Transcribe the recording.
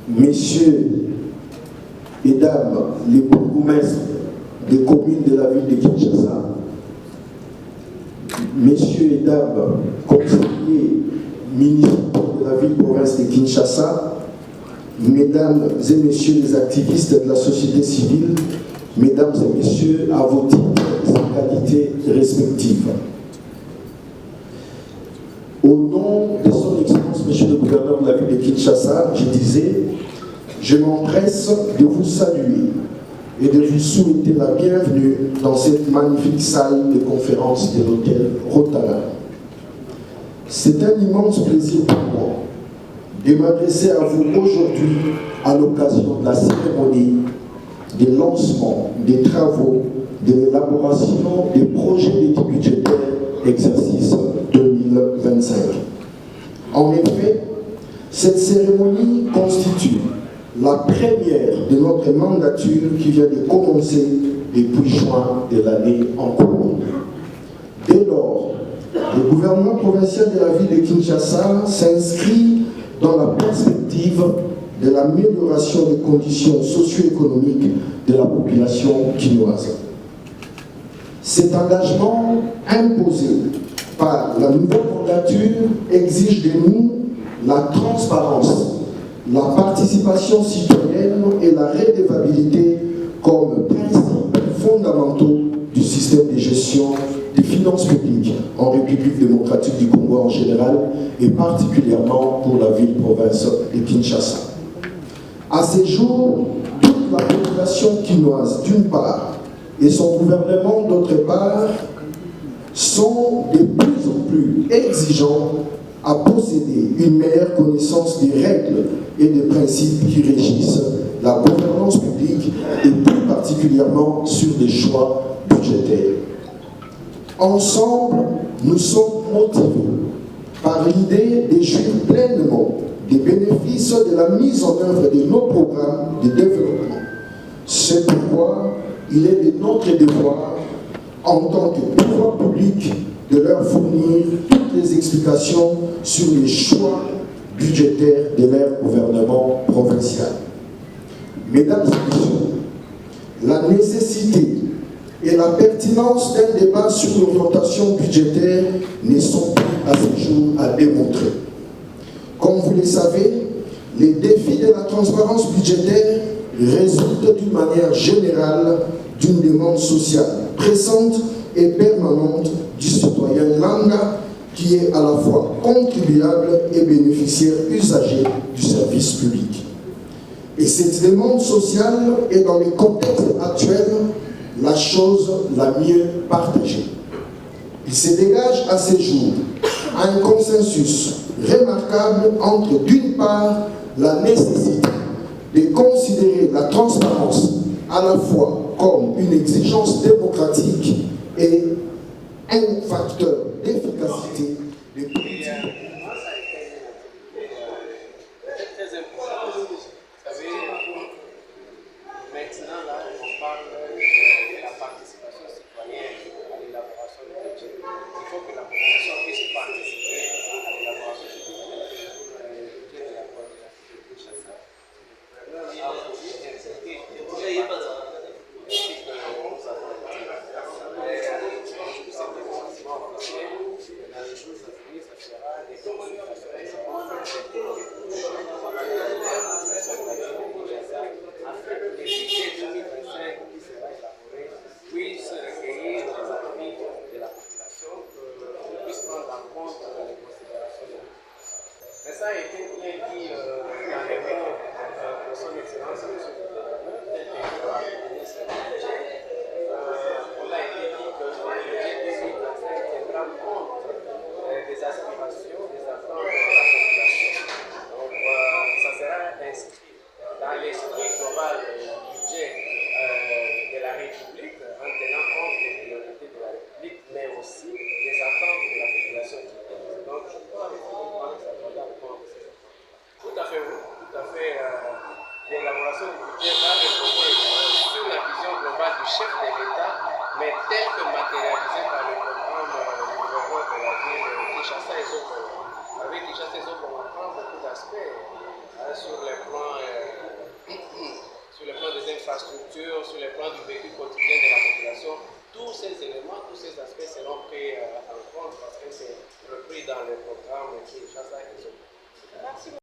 messieurs et dames, les bourgmestres des communes de la ville de Kinshasa, messieurs et dames, conseillers municipaux de la ville-province de Kinshasa, mesdames et messieurs les activistes de la société civile, mesdames et messieurs, à vos titres et qualités respectives. Au nom de son Excellence, Monsieur le gouverneur de la ville de Kinshasa, je disais, je m'empresse de vous saluer et de vous souhaiter la bienvenue dans cette magnifique salle de conférence de l'hôtel Rotana. C'est un immense plaisir pour moi de m'adresser à vous aujourd'hui à l'occasion de la cérémonie de lancement des travaux de l'élaboration des projets d'études budgétaires exercice 2025. En effet, cette cérémonie constitue la première de notre mandature qui vient de commencer depuis juin de l'année en cours. Dès lors, le gouvernement provincial de la ville de Kinshasa s'inscrit dans la perspective de l'amélioration des conditions socio-économiques de la population quinoise. Cet engagement imposé par la nouvelle mandature exige de nous la transparence, la participation citoyenne et la redevabilité comme principes fondamentaux du système de gestion des finances publiques en République démocratique du Congo en général et particulièrement pour la ville-province de Kinshasa. À ces jours, toute la population quinoise d'une part et son gouvernement d'autre part sont de plus en plus exigeants à posséder une meilleure connaissance des règles et des principes qui régissent la gouvernance publique et plus particulièrement sur des choix budgétaires. Ensemble, nous sommes motivés par l'idée de jouir pleinement des bénéfices de la mise en œuvre de nos programmes de développement. C'est pourquoi il est de notre devoir, en tant que pouvoir public, de leur fournir toutes les explications sur les choix budgétaires de leur gouvernement provincial. Mesdames et messieurs, la nécessité et la pertinence d'un débat sur l'orientation budgétaire ne sont plus à ce jour à démontrer. Comme vous le savez, les défis de la transparence budgétaire résultent d'une manière générale d'une demande sociale pressante et permanente du citoyen lambda qui est à la fois contribuable et bénéficiaire usager du service public. Et cette demande sociale est dans le contexte actuel la chose la mieux partagée. Il se dégage à ce jour un consensus remarquable entre, d'une part, la nécessité de considérer la transparence à la fois comme une exigence démocratique et un facteur d'efficacité des politiques. Maintenant, là, on parle de la participation citoyenne à l'élaboration du budget. Il faut que la population puisse participer à l'élaboration du budget de la coordination de Kinshasa. Puisse recueillir les avis de la population, puisse prendre en compte les considérations de la population. Mais ça a été bien dit dans les mots de son Excellence, M. le Gouverneur, tel que le ministre du budget. On a été dit que le budget 2025 tiendra compte des aspirations, des attentes de la population. Donc, ça sera inscrit dans l'esprit global du budget de la République, en tenant compte des priorités de la République, mais aussi des attentes de la population quinoise. Donc, je crois que ça doit répondre à ces attentes. Tout à fait, oui. Tout à fait. L'élaboration du budget va reposer sur la vision globale du chef de l'État, mais telle que matérialisée par le programme du gouvernement de la ville Kinshasa et Zoko. Avec Kinshasa et Zoko, on prend beaucoup d'aspects sur les plans infrastructures, sur le plan du vécu quotidien de la population, tous ces éléments, tous ces aspects seront pris en compte parce que c'est repris dans le programme qui Kinshasa.